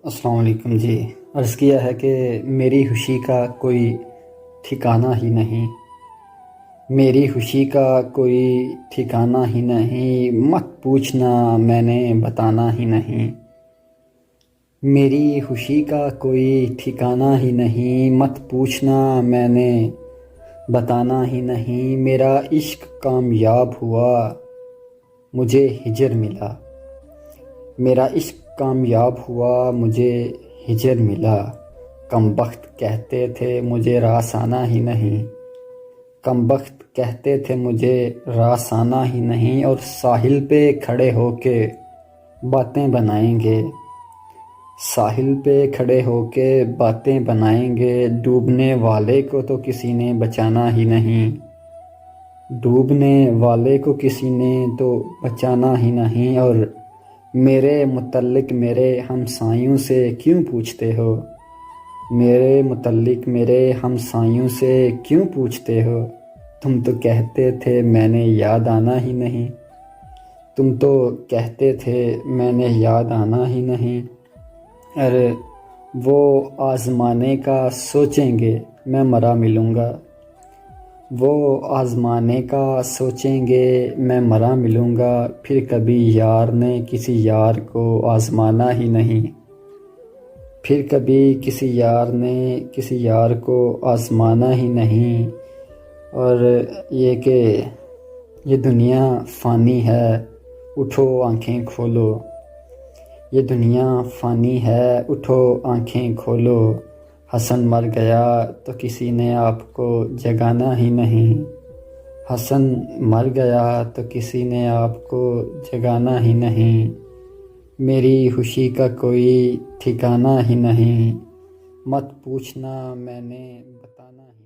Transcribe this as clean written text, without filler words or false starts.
السلام علیکم جی۔ عرض کیا ہے کہ میری خوشی کا کوئی ٹھکانہ ہی نہیں، میری خوشی کا کوئی ٹھکانہ ہی نہیں، مت پوچھنا میں نے بتانا ہی نہیں۔ میری خوشی کا کوئی ٹھکانہ ہی نہیں، مت پوچھنا میں نے بتانا ہی نہیں۔ میرا عشق کامیاب ہوا مجھے ہجر ملا، میرا عشق کامیاب ہوا مجھے ہجر ملا۔ کم بخت کہتے تھے مجھے راس آنا ہی نہیں، کم بخت کہتے تھے مجھے راس آنا ہی نہیں۔ اور ساحل پہ کھڑے ہو کے باتیں بنائیں گے، ساحل پہ کھڑے ہو کے باتیں بنائیں گے۔ ڈوبنے والے کو تو کسی نے بچانا ہی نہیں، ڈوبنے والے کو کسی نے تو بچانا ہی نہیں۔ اور میرے متعلق میرے ہمسایوں سے کیوں پوچھتے ہو، میرے متعلق میرے ہمسایوں سے کیوں پوچھتے ہو؟ تم تو کہتے تھے میں نے یاد آنا ہی نہیں، تم تو کہتے تھے میں نے یاد آنا ہی نہیں۔ ارے وہ آزمانے کا سوچیں گے میں مرا ملوں گا، وہ آزمانے کا سوچیں گے میں مرا ملوں گا۔ پھر کبھی یار نے کسی یار کو آزمانا ہی نہیں، پھر کبھی کسی یار نے کسی یار کو آزمانا ہی نہیں۔ اور یہ کہ یہ دنیا فانی ہے، اٹھو آنکھیں کھولو، یہ دنیا فانی ہے، اٹھو آنکھیں کھولو۔ حسن مر گیا تو کسی نے آپ کو جگانا ہی نہیں، حسن مر گیا تو کسی نے آپ کو جگانا ہی نہیں۔ میری خوشی کا کوئی ٹھکانہ ہی نہیں، مت پوچھنا میں نے بتانا ہی